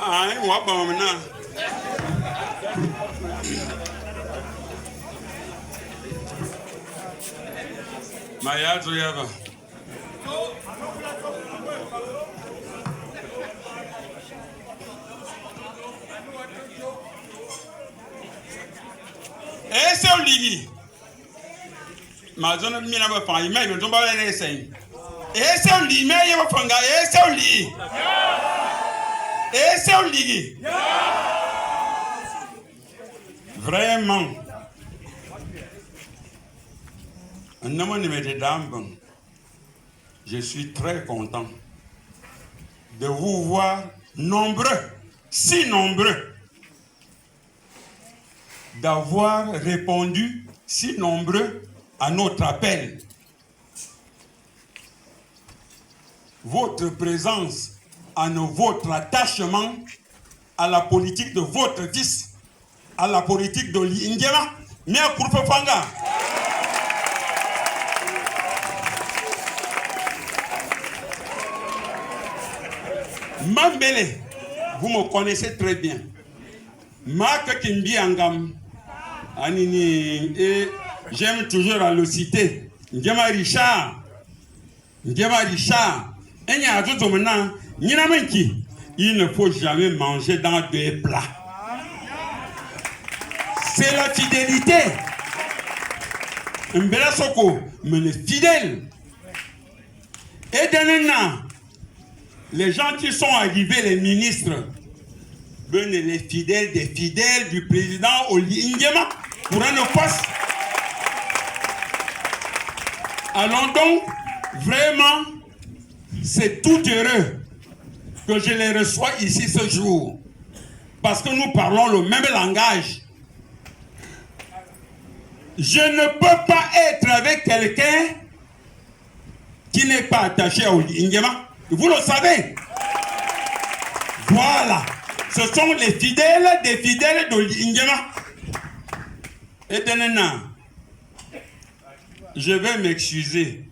Ah, moi, bon, maintenant. Maya Zoyava. Esse é o ligue. Mas eu não me lembro para ir, mas eu não vou ler esse aí. Esse é o ligue, mas eu vou falar. Esse é o ligue. Esse é o ligue. Vraiment. Je suis très content de vous voir nombreux, si nombreux, d'avoir répondu si nombreux à notre appel. Votre présence, votre attachement à la politique de votre fils, à la politique de l'Indiama, mais à Kourfafanga. Mambele, vous me connaissez très bien. Marc Kimbi Angam, Anini, et j'aime toujours à le citer. Ndjema Richard, il ne faut jamais manger dans deux plats. C'est la fidélité. Mbela Soko, mais les fidèles. Et dernièrement, les gens qui sont arrivés, les ministres, les fidèles des fidèles du président Oli Nguema pour un poste. Alors donc, vraiment, c'est tout heureux que je les reçois ici ce jour. Parce que nous parlons le même langage. Je ne peux pas être avec quelqu'un qui n'est pas attaché à Oli Nguema. Vous le savez. Voilà. Ce sont les fidèles des fidèles d'Oli Nguema. Et maintenant, je vais m'excuser.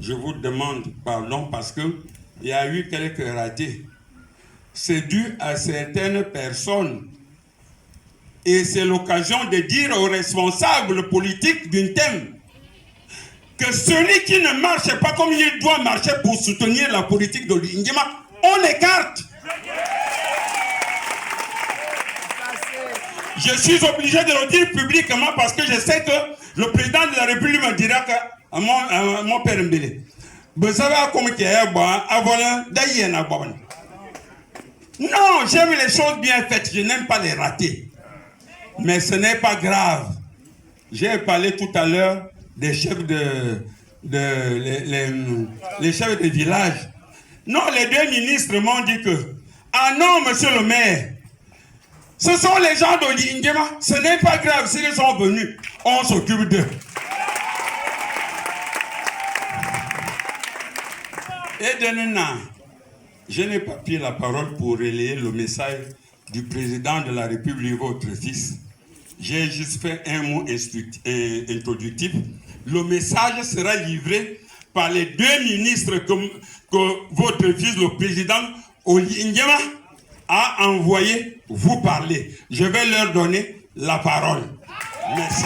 Je vous demande pardon parce qu'il y a eu quelques ratés. C'est dû à certaines personnes. Et c'est l'occasion de dire aux responsables politiques d'un thème que celui qui ne marche pas comme il doit marcher pour soutenir la politique de l'Indiama, on l'écarte. Je suis obligé de le dire publiquement parce que je sais que le président de la République me dira à mon père Mbele. Non, j'aime les choses bien faites, je n'aime pas les rater. Mais ce n'est pas grave. J'ai parlé tout à l'heure des chefs les chefs de village. Non, les deux ministres m'ont dit que, ah non, monsieur le maire, ce sont les gens d'Oli Nguema, ce n'est pas grave, s'ils sont venus, on s'occupe d'eux. Et maintenant, je n'ai pas pris la parole pour relayer le message du président de la République, votre fils. J'ai juste fait un mot introductif. Le message sera livré par les deux ministres que votre fils, le président Oli Nguema, a envoyé vous parler. Je vais leur donner la parole. Merci.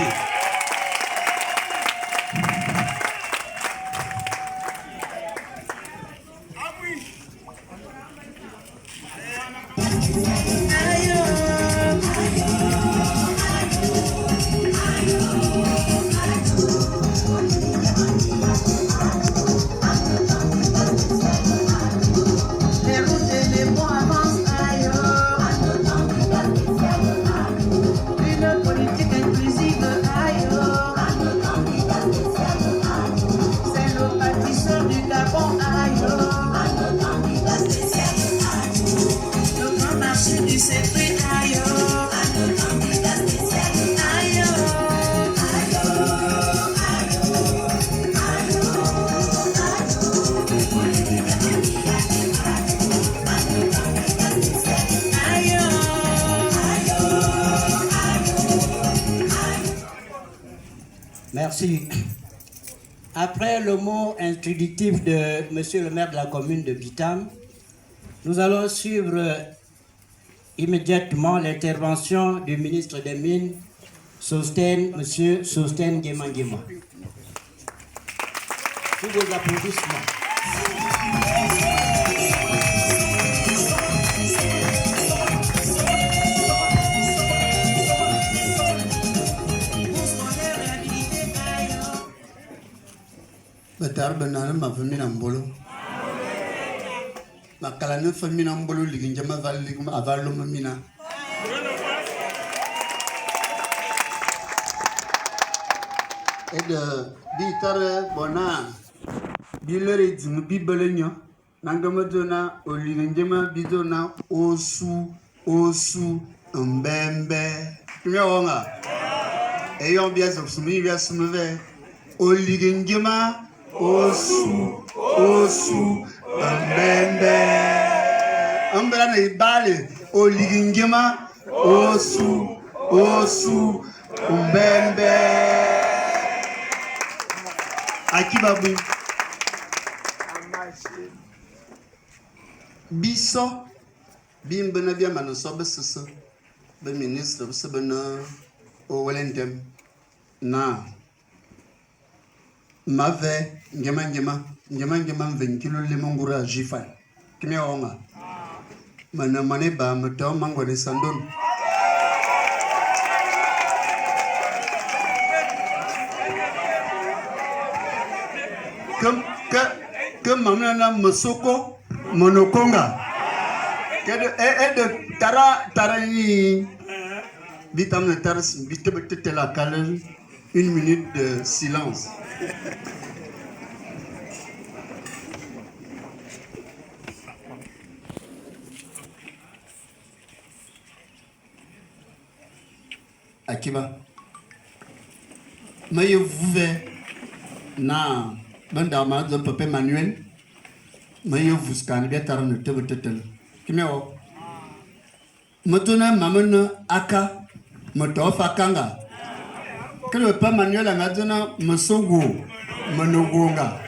Merci. Après le mot introductif de Monsieur le maire de la commune de Bitam, nous allons suivre immédiatement l'intervention du ministre des Mines, Monsieur Sosten Gemangema. Sous vos applaudissements. Batar banana ma famina mbolo. Makala ne famina mbolo liginja ma vali ma avalo mamina. Bitare bona bilere zimu bibelenyo nangamadona oliginjema bizona osu mbembe. Kimya wonga. Eyon bia zopsumi bia sumve oliginjema osu mbembe. Ambra na ibale oliginjema osu mbembe. Akibabu biso bimbena bia manoso besese be ministre besebena o welendem na mave ngema 20 kilo le mongura jifa kimya onga mana mane ba mto mangone sandon que mamana masoko monokonga de tarani bitam na taras bitete la calme 1 minute de silence. Akiba maye vuve na banda ma zo papa Manuel maye vuskan bia tarana tebetetel kimeo motuna mamana aka motofa kanga kele papa Manuel ngazona mosongo manogonga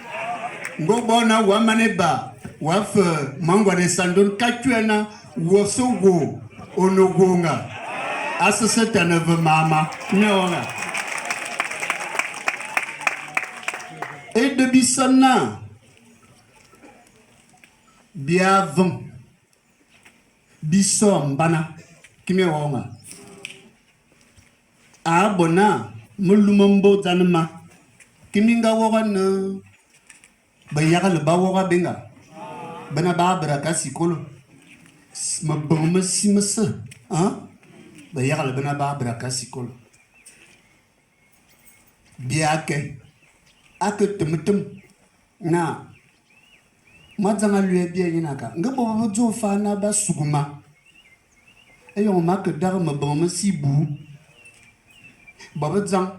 ngobona wa maneba wa fe mangwane sandon kachuena wosongo onogonga asaseta na mama neonga et de bisana biavon bisom bana kimewonga abona mulumombo zanma kiminga wogana bayaga ba woga benga bana babra kasikolo maboma simasa bayaga bana babra kasikolo biake ake tumtum na mazanga lue bia yinaka ngabo bozo fana ba suguma ayo mak dar maboma sibu baba zang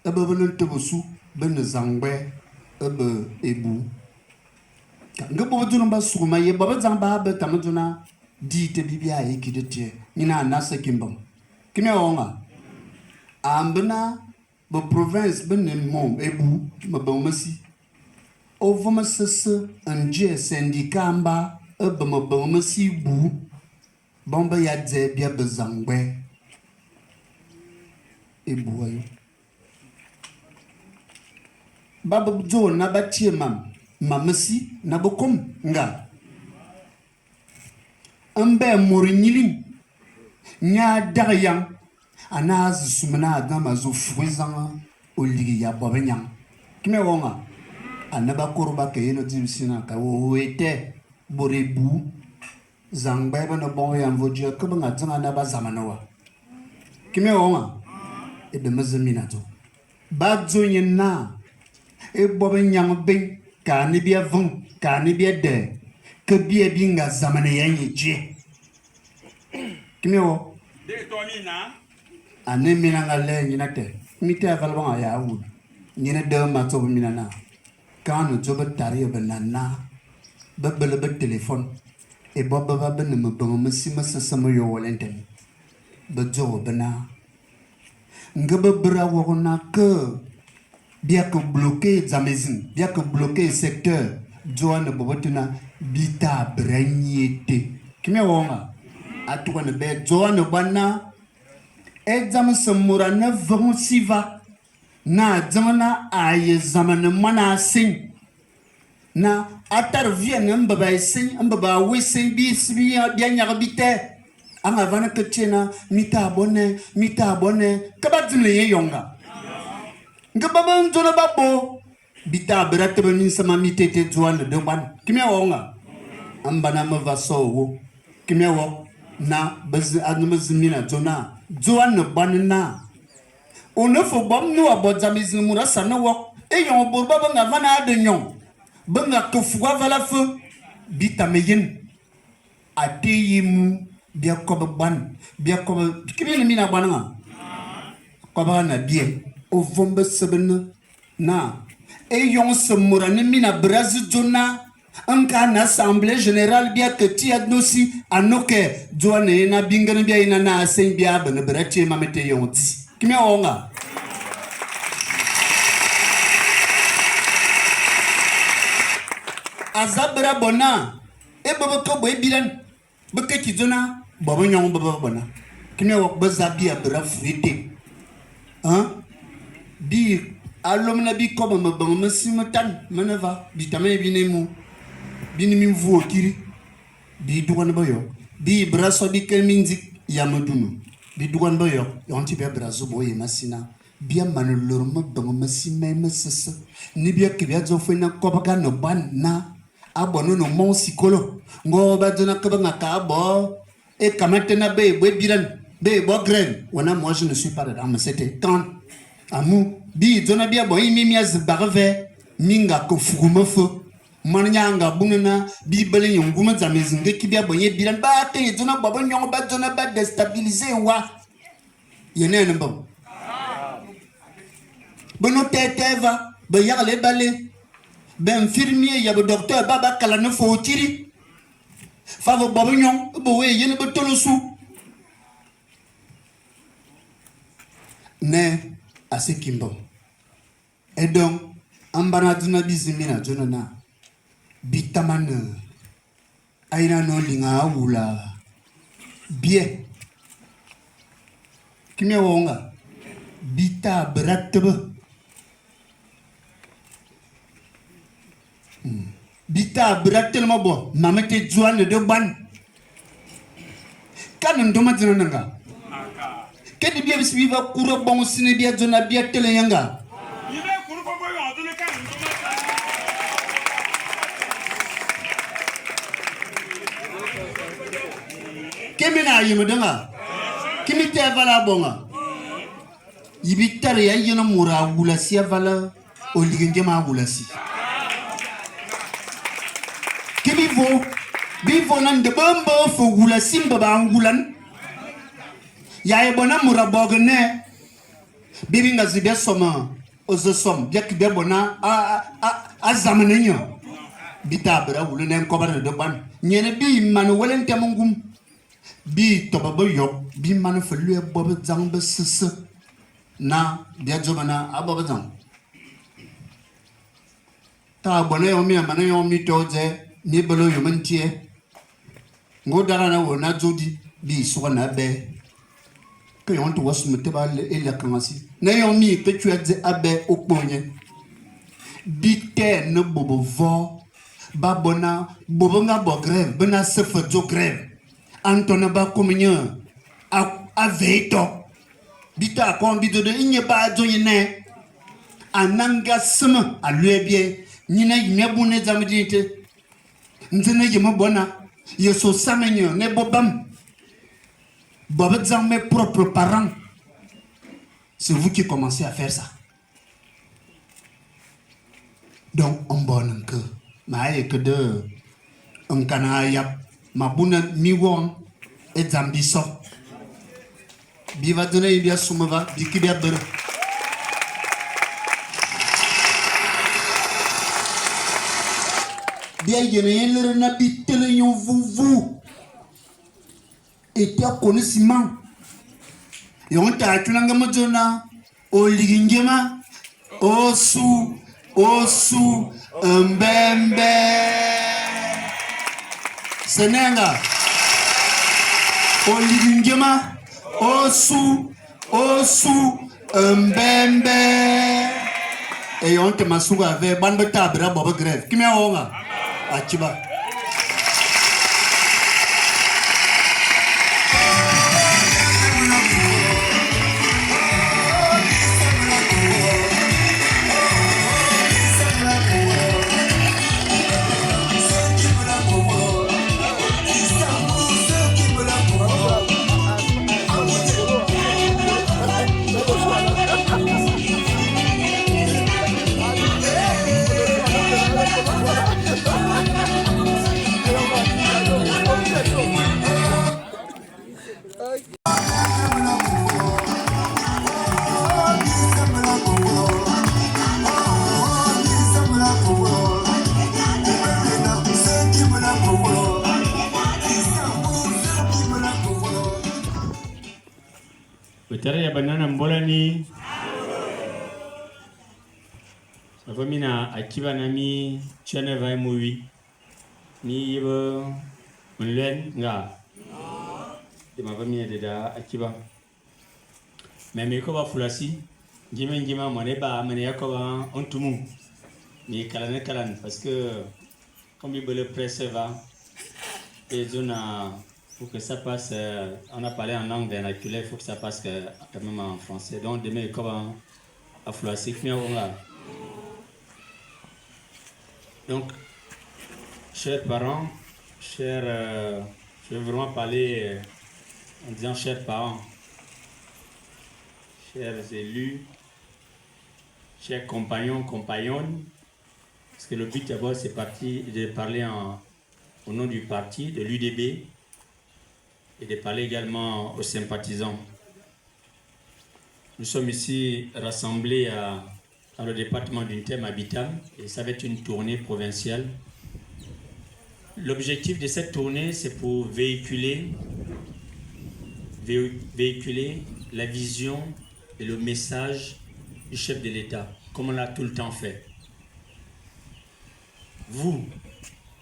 ababon tobosu ben zangbe ebe ebu ngabo bozo ba suguma ye baba zang ba ba tamazuna di te bibia yikidete nina nasa kimbam kimya onga ambna bo province ben mom ebu mabomasi ovoma sese anje syndicamba ebe mabomasi bu bomba ya dze bia bezangbe ebu ayo baba jo na batie mamasi na bokom nga ambe murinyilin nya dagyan ana sumana dama zo fuizanga oligi ya bobenyang kime wonga anaba korba kayeno dimsina ka wete borebu zangba bana bon ya mvodia ko banga zanga na ba zamanawa kime wonga e de mazamina to ba zonyen na e bobenyang ben ka ni bia von ka ni bia de ke bia binga zamana yanyi je kime wo de tomina ane mina ngale nyina te mite avalbanga ya wud nyina de ma to mina na kanu jobe tari benana bebele be telephone e bobba ba ben me bongo mesima sasama yo wolenten be jo bena ngebe bra wona ke bien que bloqué zamezin, bien que bloqué secteur, Joan Bobotuna, bita branyete. Kimi wonga, atuwa ne be Joan Bana, exam samura ne vonsiva, na zamana aye zamana mana sing, na atar vien mbaba sing, mbaba we sing bis bien yarbite. Anga vana kechena mita abone kabadzimle yonga ngababa nzona babo bita berate benin sama mitete juan de ban kimya wonga ambana mavaso wo kimya wo na bez admazmina jona juan banna onofo bom no abodzamizu mura sana wo eyon borba banga vana de nyon banga kofuwa vala feu bita meyin ateyimu bien comme ban bien comme kimi le mina bananga koba na bien o vombe sebena na e yon se morane mina brazi jona anka na assemblée générale bien que ti adnosi anoke joane na bingana bien ina na sen bien bana brache mamete yon di kimi onga azabra bona e bobo ko boy bilan bekeki jona baba nyong baba bana kimya wak bazabi abra frite bi alom na bi ko ma bang masimutan manava bi tamay binemu binimi vu kiri bi duwan boyo bi braso bi kelminzik yamadunu bi duwan boyo yonti be brazo boye masina bien manulor ma bang masime masasa ni bi akibya zo fena ko baga no ban na abono no mon sikolo ngo badona ka banga ka bo et quand maintenant be bilan be bo graine wana moi je ne suis pas dedans mais c'était quand amu bi zona bia bo imi miaz barve minga ko fuguma fo manyanga bununa bi belen yonguma zamezinge kibia bo ye bilan ba te zona bo nyong ba zona ba déstabiliser wa yene ne bon bono teteva be yarle balé ben infirmier ya bo docteur baba kala ne fo tiri favo babignon bowe yene betolosu ne asekimbo et donc ambana duna bizimina jonana bitamana aina no linga wula bien kimya wonga bita bratbe bita bratellement bon mamete juan de ban kan ndoma dinanga kedi bia bisbiva kuro bon sine bia jona bia tele yanga ibe kuru ko boyo adule kan kemina yimudanga kimi te vala bonga yibitare ya yena mura wula sia vala oligenge ma wula si Bivo nan de bombo fo wula simba ba angulan ya e bona mura bogne bibi nga zibia soma ozo som bia ki be bona a zamanenyo bita bra wulu nen ko bar de ban nyene bi man welen temungum bi to babo yo bi man fo lu e bobo zang be sese na bia jomana abobo zang ta bona yo mi amana yo mi toje ni belo yo mentie ngodara na wona jodi bi so na be que yon to wasu muteba e la kamasi na yo mi pe tu ade abe okponye bite ne bobo vo babona bobo nga bo grève bena se fa jo grève antona ba komunyo a veito bita ko bido de inye ba jo yene ananga sema a luebie nyina yimebune zamdite nzene yemo bona yeso samenyo ne bobam bobedzang mes propres parents c'est vous qui commencez à faire ça donc on bonne que maye que de un canaya mabuna miwon et zambiso biva donner bien soumava bikibia ber bien yene le na bitele yon vous était connaissement yon ta tunanga mojona o ligingema Osu, Osu, Mbembe. Senenga. Olivingema. Osu, Osu, Mbembe. Et on te masuga avec bande tabra bobo grève. Qui m'a honga? Achiba. Betara ya banana mbolani Savamina akiba nami chane vai movie ni yeba mlen nga de ma famille de da akiba mais me ko ba fulasi njima mone ba mene yakoba ontumu ni kalan parce que comme il le presse va et zona pour que ça passe, on a parlé en langue vernaculaire, il faut que ça passe quand même en français. Donc demain, comme à Floasik, donc, chers parents, je vais vraiment parler en disant chers parents, chers élus, chers compagnons, compagnonnes, parce que le but d'abord c'est de parler au nom du parti, de l'UDB, et de parler également aux sympathisants. Nous sommes ici rassemblés dans le département d'Untem à Bitam et ça va être une tournée provinciale. L'objectif de cette tournée, c'est pour véhiculer la vision et le message du chef de l'État, comme on l'a tout le temps fait. Vous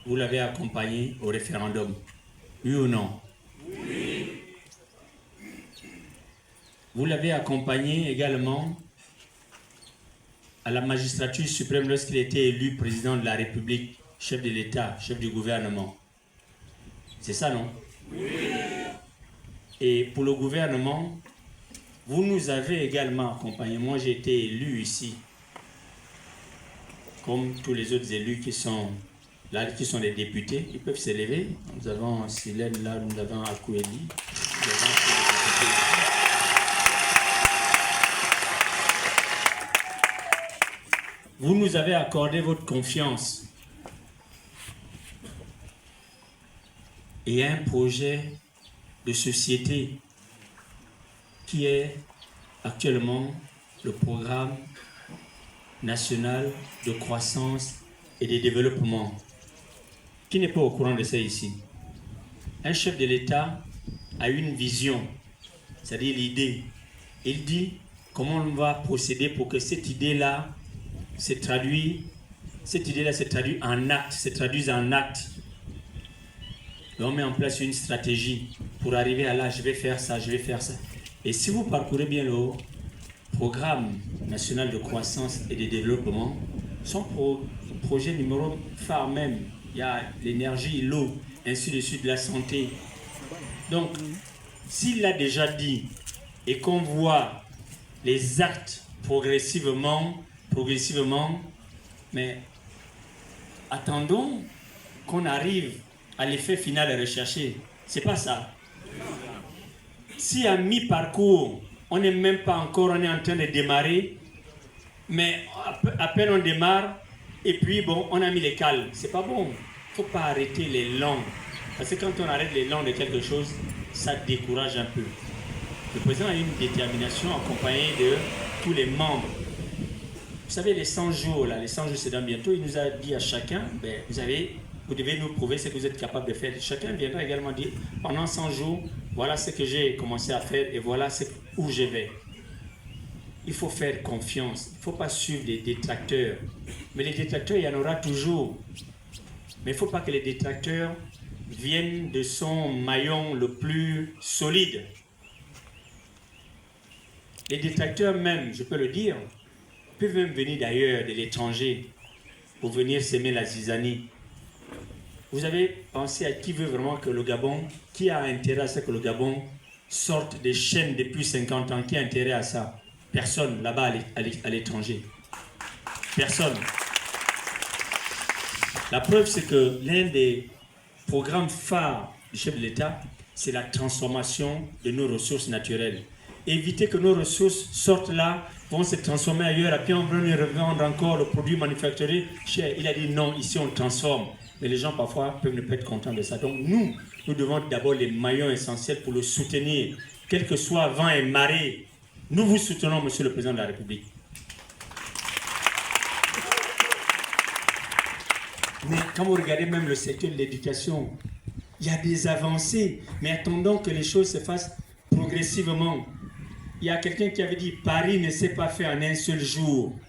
l'avez accompagné au référendum, oui ou non? Oui. Vous l'avez accompagné également à la magistrature suprême lorsqu'il était élu président de la République, chef de l'État, chef du gouvernement. C'est ça, non? Oui. Et pour le gouvernement, vous nous avez également accompagnés. Moi, j'ai été élu ici, comme tous les autres élus qui sont là, qui sont les députés. Ils peuvent s'élever. Nous avons Silène là, nous avons Akoueli. Vous nous avez accordé votre confiance et un projet de société qui est actuellement le programme national de croissance et de développement. Qui n'est pas au courant de ça ici? Un chef de l'État a une vision, c'est-à-dire l'idée. Il dit comment on va procéder pour que cette idée-là se traduise en acte, Et on met en place une stratégie pour arriver à là, je vais faire ça. Et si vous parcourez bien le programme national de croissance et de développement, son projet numéro phare même, il y a l'énergie, l'eau, ainsi de suite, la santé. Donc, s'il l'a déjà dit et qu'on voit les actes progressivement, mais attendons qu'on arrive à l'effet final recherché. C'est pas ça. Si à mi-parcours, on n'est même pas encore, on est en train de démarrer, mais à peine on démarre, et puis bon, on a mis les cales. C'est pas bon. Il ne faut pas arrêter les langues. Parce que quand on arrête les langues de quelque chose, ça décourage un peu. Le président a une détermination accompagnée de tous les membres. Vous savez, les 100 jours, là, les 100 jours, c'est dans bientôt. Il nous a dit à chacun, ben, vous devez nous prouver ce que vous êtes capable de faire. Chacun viendra également dire, pendant 100 jours, voilà ce que j'ai commencé à faire et voilà où je vais. il faut faire confiance. Il ne faut pas suivre les détracteurs. Mais les détracteurs, il y en aura toujours. Mais il ne faut pas que les détracteurs viennent de son maillon le plus solide. Les détracteurs même, je peux le dire, peuvent même venir d'ailleurs, de l'étranger, pour venir s'aimer la zizanie. Vous avez pensé à qui veut vraiment que le Gabon, qui a intérêt à ce que le Gabon sorte des chaînes depuis 50 ans? Qui a intérêt à ça? Personne là-bas à l'étranger. Personne. La preuve, c'est que l'un des programmes phares du chef de l'État, c'est la transformation de nos ressources naturelles. Éviter que nos ressources sortent là, vont se transformer ailleurs, et puis on veut revendre encore le produit manufacturé cher. Il a dit non, ici on transforme. Mais les gens parfois peuvent ne pas être contents de ça. Donc nous devons d'abord les maillons essentiels pour le soutenir, quel que soit vent et marée. Nous vous soutenons, Monsieur le Président de la République. Mais quand vous regardez même le secteur de l'éducation, il y a des avancées, mais attendons que les choses se fassent progressivement. Il y a quelqu'un qui avait dit « Paris ne s'est pas fait en un seul jour ».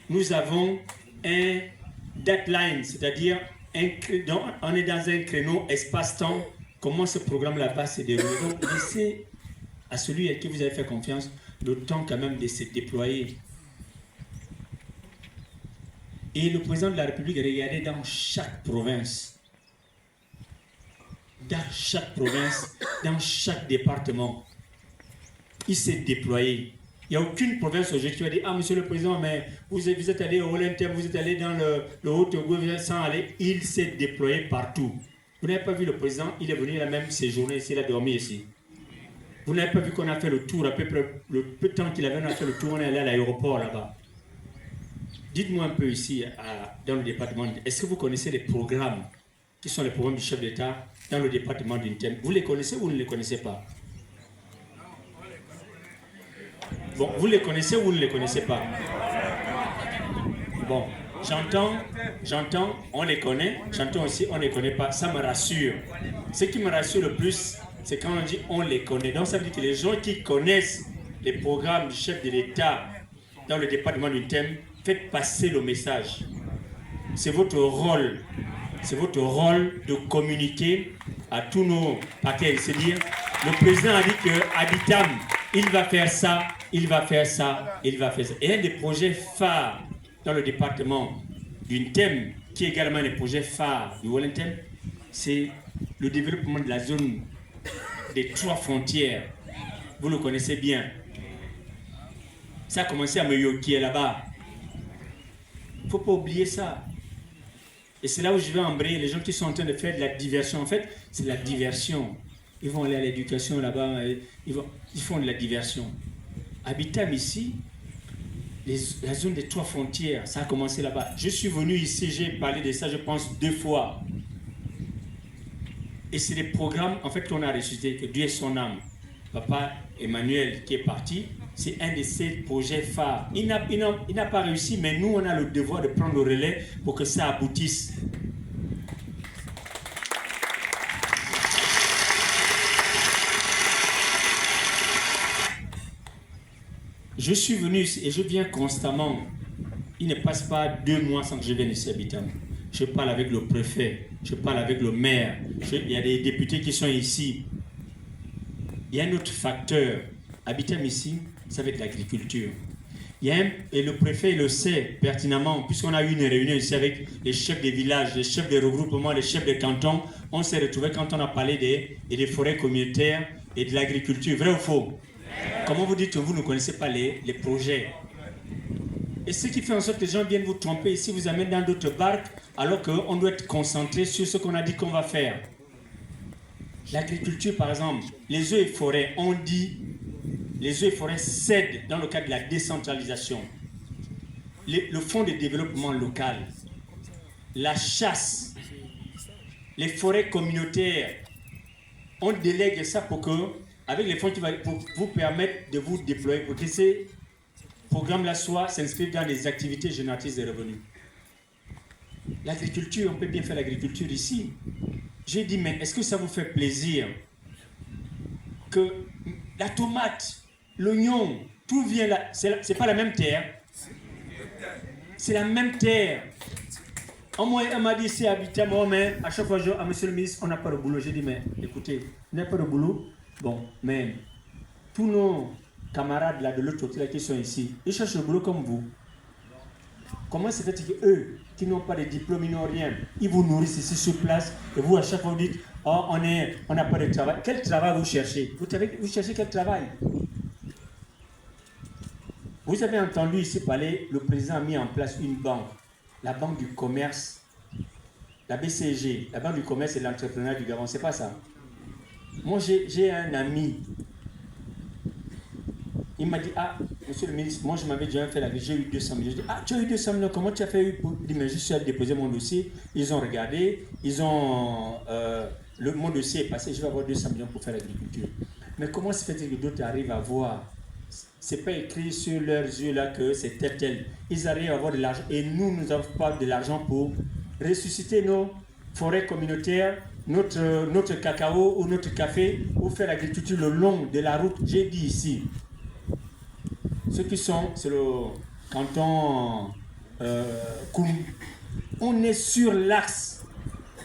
Nous avons un deadline, c'est-à-dire on est dans un créneau espace-temps. Comment ce programme-là va se dérouler? Donc laissez à celui à qui vous avez fait confiance le temps quand même de se déployer. Et le président de la République, regardez dans chaque province, dans chaque département, il s'est déployé. Il n'y a aucune province aujourd'hui qui va dire « Ah, Monsieur le Président, mais vous êtes allé au Olympique, vous êtes allé dans le Haut-Togo, vous êtes sans aller. » Il s'est déployé partout. Vous n'avez pas vu le Président, il est venu la même séjourner ici, il a dormi ici. Vous n'avez pas vu qu'on a fait le tour, à peu près le peu de temps qu'il avait, on a fait le tour, on est allé à l'aéroport là-bas. Dites-moi un peu ici, dans le département, est-ce que vous connaissez les programmes qui sont les programmes du chef d'État dans le département d'Intem? Vous les connaissez ou vous ne les connaissez pas? Bon, vous les connaissez ou vous ne les connaissez pas? Bon, j'entends, on les connaît, j'entends aussi, on ne les connaît pas. Ça me rassure. Ce qui me rassure le plus, c'est quand on dit on les connaît. Donc ça veut dire que les gens qui connaissent les programmes du chef de l'État dans le département du thème, faites passer le message. C'est votre rôle. C'est votre rôle de communiquer à tous nos paquets. C'est-à-dire, le président a dit que Habitam, il va faire ça, il va faire ça, il va faire ça. Et un des projets phares dans le département du thème, qui est également un projet phare du Wellington, c'est le développement de la zone des 3 frontières. Vous le connaissez bien. Ça a commencé à Meyoki là-bas. Il ne faut pas oublier ça. Et c'est là où je vais embrayer les gens qui sont en train de faire de la diversion. En fait, c'est de la diversion. Ils vont aller à l'éducation là-bas, ils font de la diversion. Habitam ici, la zone des 3 frontières, ça a commencé là-bas. Je suis venu ici, j'ai parlé de ça, je pense 2 fois. Et c'est des programmes, en fait, qu'on a ressuscité, que Dieu est son âme. Papa Emmanuel, qui est parti, c'est un de ces projets phares. Il n'a pas réussi, mais nous, on a le devoir de prendre le relais pour que ça aboutisse. Je suis venu ici et je viens constamment. Il ne passe pas 2 mois sans que je vienne ici à Habitam. Je parle avec le préfet, je parle avec le maire, il y a des députés qui sont ici. Il y a un autre facteur. Habitam ici, ça va être l'agriculture. Et le préfet le sait pertinemment, puisqu'on a eu une réunion ici avec les chefs des villages, les chefs des regroupements, les chefs des cantons. On s'est retrouvés quand on a parlé des forêts communautaires et de l'agriculture. Vrai ou faux? Comment vous dites que vous ne connaissez pas les projets? Et ce qui fait en sorte que les gens viennent vous tromper ici, vous amènent dans d'autres barques, alors qu'on doit être concentré sur ce qu'on a dit qu'on va faire. L'agriculture, par exemple, les eaux et forêts, on dit, les eaux et forêts cèdent dans le cadre de la décentralisation. Le fonds de développement local, la chasse, les forêts communautaires, on délègue ça pour que, avec les fonds qui vont vous permettre de vous déployer, pour que ces programmes-là s'inscrivent dans des activités génératrices de revenus. L'agriculture, on peut bien faire l'agriculture ici. J'ai dit, mais est-ce que ça vous fait plaisir que la tomate, l'oignon, Tout vient là. C'est pas la même terre. C'est la même terre. On m'a dit ici à Bitam, mais à chaque fois, monsieur le ministre, on n'a pas de boulot. J'ai dit, mais écoutez, on n'a pas de boulot. Bon, mais tous nos camarades là de l'autre côté là, qui sont ici, ils cherchent le boulot comme vous. Comment c'est fait qu'eux, qui n'ont pas de diplôme, ils n'ont rien, ils vous nourrissent ici sur place, et vous, à chaque fois, vous dites, oh, on n'a pas de travail. Quel travail vous cherchez? Vous cherchez quel travail? Vous avez entendu ici parler, le président a mis en place une banque, la Banque du Commerce, la BCG, la Banque du Commerce et de l'Entrepreneuriat du Gabon, c'est pas ça. Moi, j'ai un ami, il m'a dit, ah, monsieur le ministre, moi je m'avais déjà fait la vie, j'ai eu 200 millions. Je dis, ah, tu as eu 200 millions, comment tu as fait? Il dit, mais je suis allé déposer mon dossier, ils ont regardé, mon dossier est passé, je vais avoir 200 millions pour faire l'agriculture. Mais comment se fait-il que d'autres arrivent à voir? C'est pas écrit sur leurs yeux là que c'est tel. Ils arrivent à avoir de l'argent et nous n'avons pas de l'argent pour ressusciter nos forêts communautaires, notre cacao ou notre café, ou faire l'agriculture le long de la route. J'ai dit ici, ceux qui sont, c'est le canton Koum, on est sur l'axe.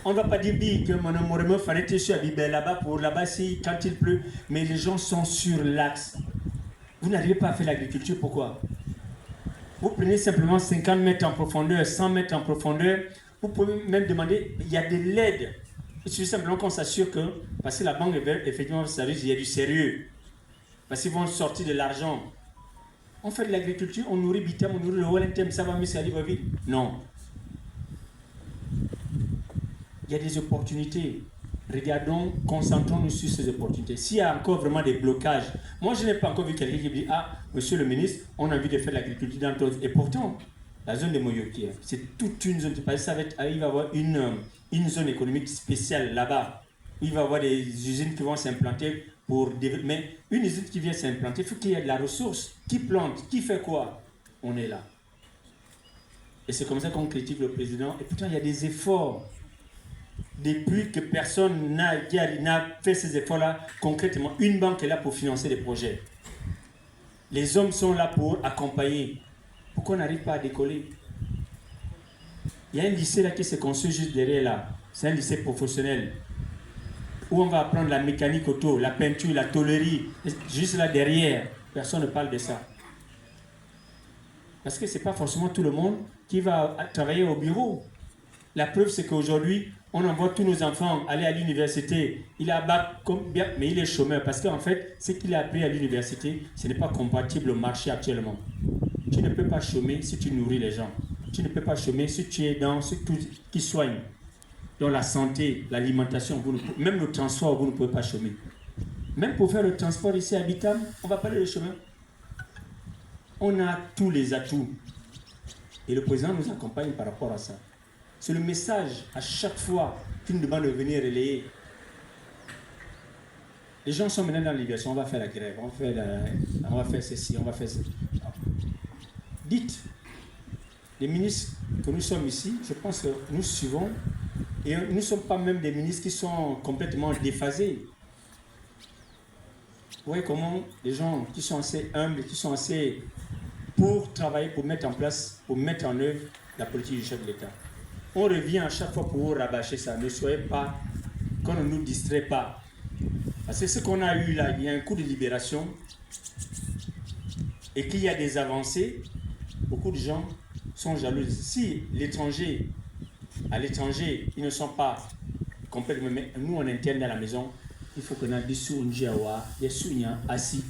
On ne va pas dire que mon fallait être là-bas pour là-bas quand il pleut, mais les gens sont sur l'axe. Vous n'arrivez pas à faire l'agriculture, pourquoi? Vous prenez simplement 50 mètres en profondeur, 100 mètres en profondeur, vous pouvez même demander, il y a de l'aide. Il suffit simplement qu'on s'assure que, parce que la banque, effectivement, ça veut dire qu'il y a du sérieux. Parce qu'ils vont sortir de l'argent. On fait de l'agriculture, on nourrit Bitam, on nourrit le Wellington, ça va mieux, ça va vite. Non. Il y a des opportunités. Regardons, concentrons-nous sur ces opportunités. S'il y a encore vraiment des blocages, moi je n'ai pas encore vu quelqu'un qui me dit, ah, monsieur le ministre, on a envie de faire l'agriculture dans d'autres. Et pourtant, la zone de Moyoki, c'est toute une zone. Parce que il va y avoir une zone économique spéciale là-bas. Il va y avoir des usines qui vont s'implanter pour développer. Mais une usine qui vient s'implanter, il faut qu'il y ait de la ressource. Qui plante? Qui fait quoi? On est là. Et c'est comme ça qu'on critique le président. Et pourtant, il y a des efforts. Depuis que personne n'a fait ces efforts-là, concrètement, une banque est là pour financer des projets. Les hommes sont là pour accompagner. Pourquoi on n'arrive pas à décoller? Il y a un lycée là qui se construit juste derrière là. C'est un lycée professionnel. Où on va apprendre la mécanique auto, la peinture, la tôlerie. Juste là derrière, personne ne parle de ça. Parce que ce n'est pas forcément tout le monde qui va travailler au bureau. La preuve, c'est qu'aujourd'hui, on envoie tous nos enfants aller à l'université. Il a bac, mais il est chômeur. Parce qu'en fait, ce qu'il a appris à l'université, ce n'est pas compatible au marché actuellement. Tu ne peux pas chômer si tu nourris les gens. Tu ne peux pas chômer si tu es dans ce qui soigne. Dans la santé, l'alimentation, même le transport, vous ne pouvez pas chômer. Même pour faire le transport ici à Bitam, on va parler de chemin. On a tous les atouts. Et le président nous accompagne par rapport à ça. C'est le message à chaque fois qu'il nous demande de venir relayer. Les gens sont maintenant dans l'obligation, on va faire la grève, on va faire ceci, on va faire ceci. Dites, les ministres que nous sommes ici, je pense que nous suivons, et nous ne sommes pas même des ministres qui sont complètement déphasés. Vous voyez comment les gens qui sont assez humbles, qui sont assez pour travailler, pour mettre en place, pour mettre en œuvre la politique du chef de l'État. On revient à chaque fois pour rabâcher ça. Ne soyez pas, qu'on ne nous distrait pas. Parce que ce qu'on a eu là, il y a un coup de libération et qu'il y a des avancées, beaucoup de gens sont jaloux. Si à l'étranger, ils ne sont pas complètement, mais nous en interne à la maison, il faut qu'on ait des sous-njawa, des sous-nya assis.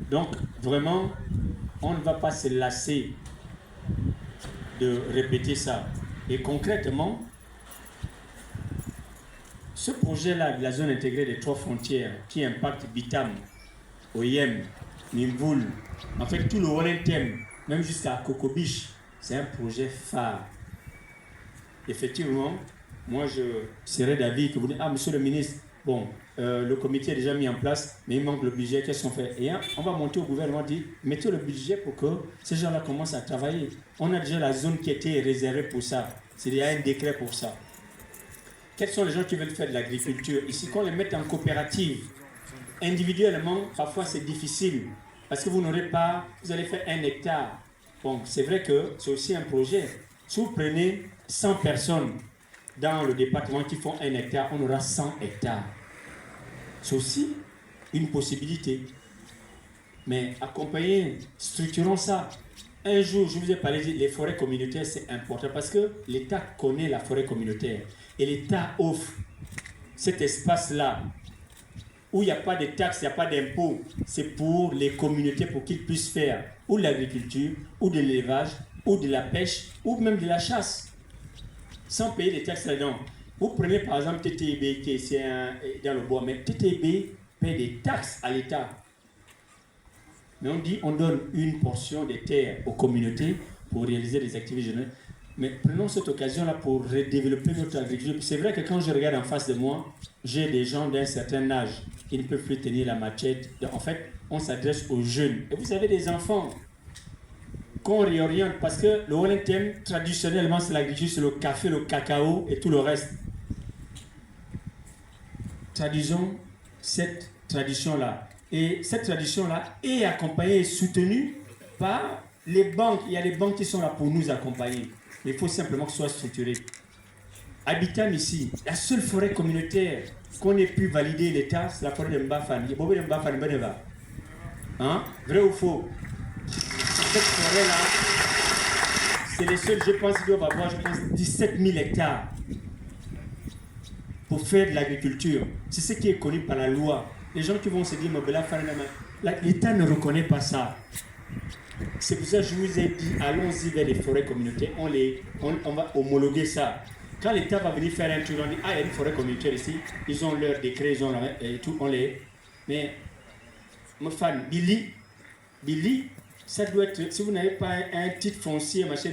Donc, vraiment, on ne va pas se lasser de répéter ça. Et concrètement, ce projet-là de la zone intégrée des 3 frontières qui impacte Bitam, Oyem, Nimboul, en fait tout le Wellington, même jusqu'à Kokobich, c'est un projet phare. Effectivement, moi je serais d'avis que vous dites, ah monsieur le ministre, bon, le comité est déjà mis en place, mais il manque le budget, qu'est-ce qu'on fait? Et on va monter au gouvernement, dire, mettez le budget pour que ces gens-là commencent à travailler. On a déjà la zone qui était réservée pour ça. Il y a un décret pour ça. quels sont les gens qui veulent faire de l'agriculture? Ici, qu'on les mette en coopérative. Individuellement, parfois c'est difficile parce que vous n'aurez pas, vous allez faire 1 hectare. Bon, c'est vrai que c'est aussi un projet. Si vous prenez 100 personnes dans le département qui font 1 hectare, on aura 100 hectares. C'est aussi une possibilité. Mais accompagner, structurons ça. Un jour, je vous ai parlé des forêts communautaires, c'est important parce que l'État connaît la forêt communautaire et l'État offre cet espace-là où il n'y a pas de taxes, il n'y a pas d'impôts. C'est pour les communautés pour qu'ils puissent faire ou de l'agriculture, ou de l'élevage, ou de la pêche, ou même de la chasse, sans payer des taxes là-dedans. Vous prenez par exemple TTB qui est dans le bois, mais TTB paie des taxes à l'État. Mais on dit on donne une portion des terres aux communautés pour réaliser des activités générales. Mais prenons cette occasion-là pour redévelopper notre agriculture. C'est vrai que quand je regarde en face de moi, j'ai des gens d'un certain âge qui ne peuvent plus tenir la machette. En fait, on s'adresse aux jeunes. Et vous avez des enfants qu'on réoriente parce que le Wellington, traditionnellement, c'est l'agriculture, c'est le café, le cacao et tout le reste. Traduisons cette tradition-là. Et cette tradition-là est accompagnée et soutenue par les banques. Il y a des banques qui sont là pour nous accompagner. Mais il faut simplement que ce soit structuré. Habitant ici, la seule forêt communautaire qu'on ait pu valider l'État, c'est la forêt de Mbafane. Hein? Vrai ou faux? Cette forêt-là, c'est les seuls, je pense qu'il doit avoir, 17 000 hectares pour faire de l'agriculture. C'est ce qui est connu par la loi. Les gens qui vont se dire, l'État ne reconnaît pas ça. C'est pour ça que je vous ai dit, allons-y vers les forêts communautaires, on va homologuer ça. Quand l'État va venir faire un tour, on dit, ah, il y a une forêt communautaire ici, ils ont leur décret, ils ont et tout, on les... Mais, mon fan, Billy, ça doit être, si vous n'avez pas un titre foncier, machin,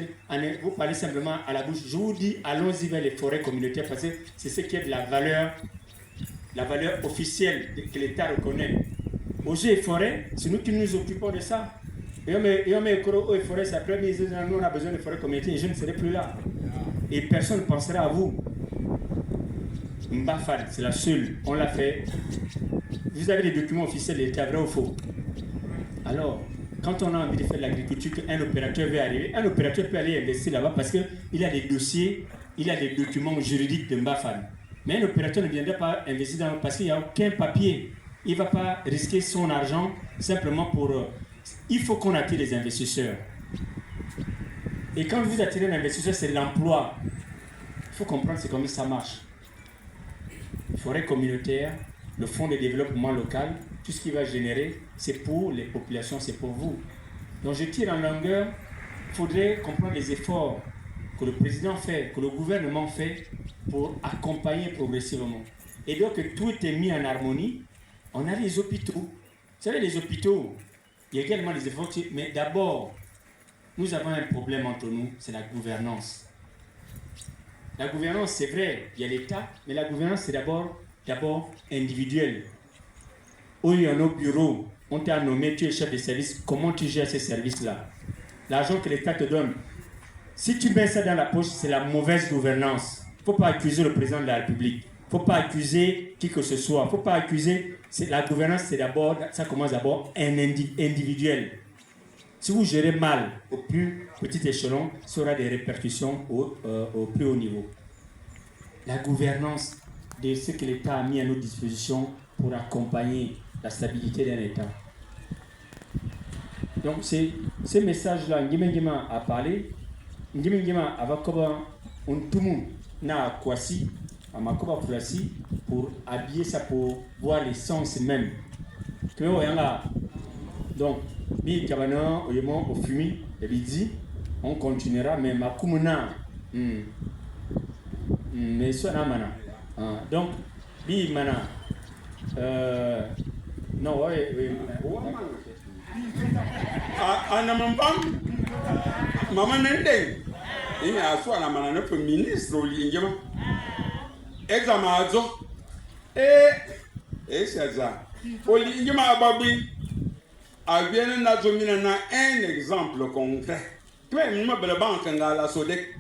vous parlez simplement à la bouche. Je vous dis, allons-y vers les forêts communautaires parce que c'est ce qui est de la valeur officielle que l'État reconnaît. Aux et forêts, c'est nous qui nous occupons de ça. Et on met les forêts, c'est après, mais nous on a besoin de forêts communautaires et je ne serai plus là. Et personne ne pensera à vous. Mbafad, c'est la seule, on l'a fait. Vous avez des documents officiels de l'État, vrai ou faux? Alors, quand on a envie de faire de l'agriculture, qu'un opérateur veut arriver, un opérateur peut aller investir là-bas parce qu'il a des dossiers, il a des documents juridiques de Mbafad. Mais un opérateur ne viendra pas investir dans parce qu'il n'y a aucun papier. Il ne va pas risquer son argent simplement pour... il faut qu'on attire les investisseurs. Et quand vous attirez un investisseur, c'est l'emploi. Il faut comprendre c'est comment ça marche. Forêt communautaire, le fonds de développement local, tout ce qui va générer, c'est pour les populations, c'est pour vous. Donc je tire en longueur, il faudrait comprendre les efforts que le président fait, que le gouvernement fait pour accompagner progressivement. Et donc que tout est mis en harmonie, on a les hôpitaux. Vous savez, les hôpitaux, il y a également des efforts, mais d'abord, nous avons un problème entre nous, c'est la gouvernance. La gouvernance, c'est vrai, il y a l'État, mais la gouvernance, c'est d'abord individuel. Où il y a nos bureaux, on t'a nommé, tu es chef de service, comment tu gères ces services-là? L'argent que l'État te donne, si tu mets ça dans la poche, c'est la mauvaise gouvernance. Il ne faut pas accuser le président de la République. Il ne faut pas accuser qui que ce soit. Il ne faut pas accuser. La gouvernance, ça commence d'abord individuel. Si vous gérez mal au plus petit échelon, ça aura des répercussions au plus haut niveau. La gouvernance de ce que l'État a mis à notre disposition pour accompagner la stabilité d'un État. Donc, ce message-là, Ngima a parlé. Ngima a un tumu na kwasi, a makoba kulasi pour habiller ça, pour voir l'essence même. Donc, bi kabana oyemo au fumi et bidi on continuera mais makumuna mais soit na mana donc bi mana non ouais anamambam mama nende ini aso na mana na ministre olingema examen azo c'est ça olingema ababi avienne na zomina na un exemple concret. Toi, je me belle banque dans la Sodec.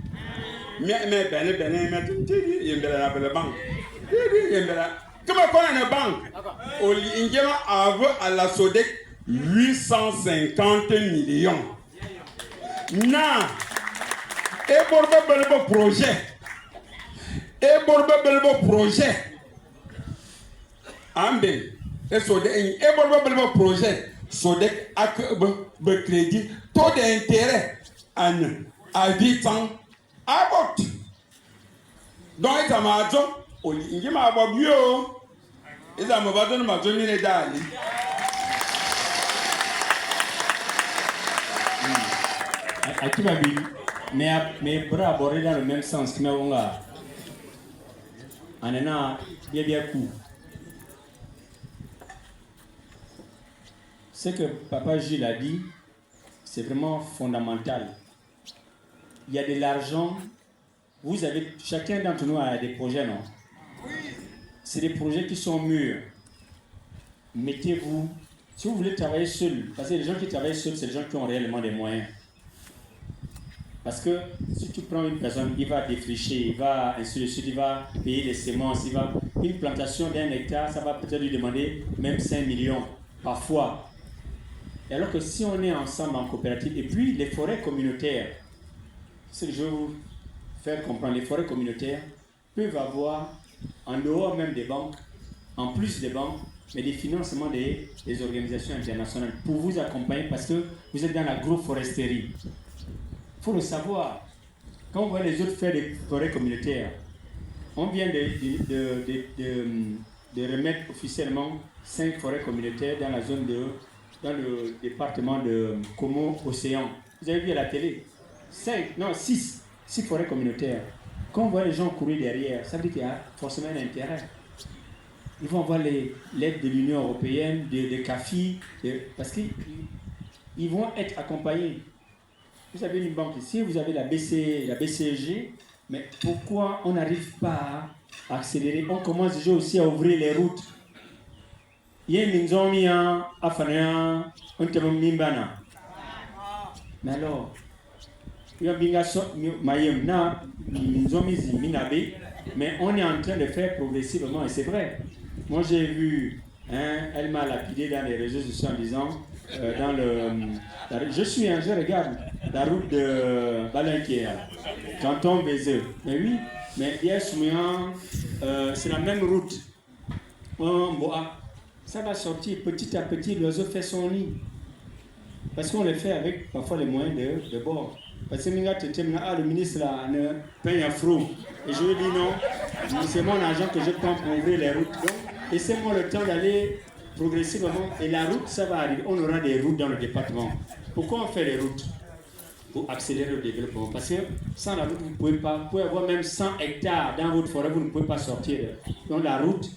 mais comment on a une banque? À la SODEC 850 millions. Na et pour le projet. Et pour le projet. Ambe et SODEC et pour le projet. SODEC a le crédit taux d'intérêt à 8 ans à vote. Donc il m'a dit il m'a dit il m'a dit Akibabi, mes bras abordés dans le même sens que Maonga. En un bien coup. Ce que Papa Gilles a dit, c'est vraiment fondamental. Il y a de l'argent. Vous avez, chacun d'entre nous a des projets, non? C'est des projets qui sont mûrs. Mettez-vous. Si vous voulez travailler seul, parce que les gens qui travaillent seuls, c'est les gens qui ont réellement des moyens. Parce que si tu prends une personne, il va défricher, il va ainsi de suite, il va payer les semences, une plantation d'1 hectare, ça va peut-être lui demander même 5 millions, parfois. Et alors que si on est ensemble en coopérative, et puis les forêts communautaires, c'est que je vais vous faire comprendre, les forêts communautaires peuvent avoir, en dehors même des banques, en plus des banques, mais des financements des organisations internationales pour vous accompagner parce que vous êtes dans l'agroforesterie. Il faut le savoir. Quand on voit les autres faire des forêts communautaires, on vient de remettre officiellement 5 forêts communautaires dans la zone dans le département de Como-Océan. Vous avez vu à la télé 6 forêts communautaires. Quand on voit les gens courir derrière, ça veut dire qu'il y a forcément un intérêt. Ils vont avoir l'aide de l'Union européenne, de CAFI, parce qu'ils vont être accompagnés. Vous avez une banque ici, vous avez la BCG, mais pourquoi on n'arrive pas à accélérer? On commence déjà aussi à ouvrir les routes. Il y a une zone à faire, on te mimbana. Mais alors, il y a une mais on est en train de faire progressivement, et c'est vrai. Moi j'ai vu, elle m'a lapidé dans les réseaux sociaux en disant, je regarde la route de Balinquière, canton Bézeux. Mais oui, mais hier c'est la même route. Ça va sortir petit à petit, l'oiseau fait son nid. Parce qu'on le fait avec parfois les moyens de bord. Parce que le ministre là, ne paye un frou. Et je lui dis non, c'est mon argent que je prends pour ouvrir les routes. Donc, laissez-moi le temps d'aller progressivement. Et la route, ça va arriver. On aura des routes dans le département. Pourquoi on fait les routes? Pour accélérer le développement. Parce que sans la route, vous ne pouvez pas. Vous pouvez avoir même 100 hectares dans votre forêt, vous ne pouvez pas sortir. Donc la route,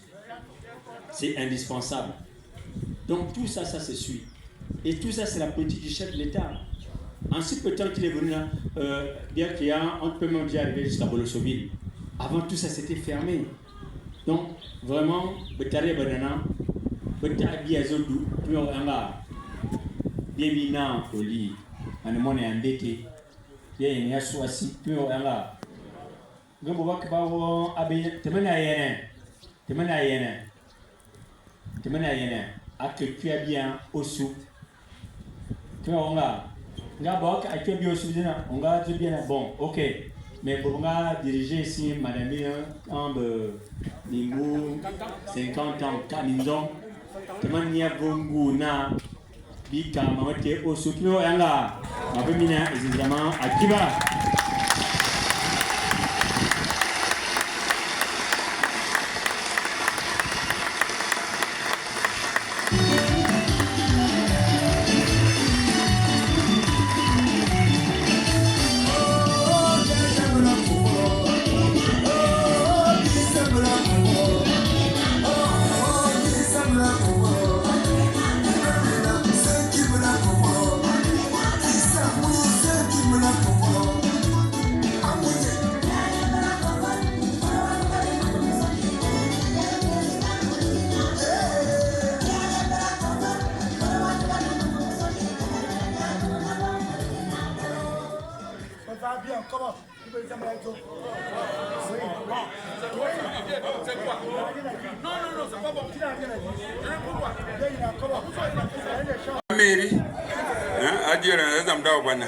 c'est indispensable. Donc tout ça, ça se suit. Et tout ça, c'est la politique du chef de l'État. En si peu de temps qu'il est venu là, bien qu'il y a, on peut même déjà arriver jusqu'à Bolosoville. Avant tout ça, c'était fermé. Donc, vraiment, Betare Banana, Betare Biazodou, puis on a Bienvenue au lit, on est monnaie endetté. Il y a une associe, puis on a. Gabo Bakabo, Abé, Temena Yene, à que tu as bien au sou. Puis on a. D'abord, on va bien. Bon, ok. Mais pour moi, diriger ici, madame, en niveau 50 ans, Kamindon, Temania Bonguna, Bika, Mamate, Osukino, Anga, Mabemina, évidemment, Akiba. Mary, adieu, madame Daubana.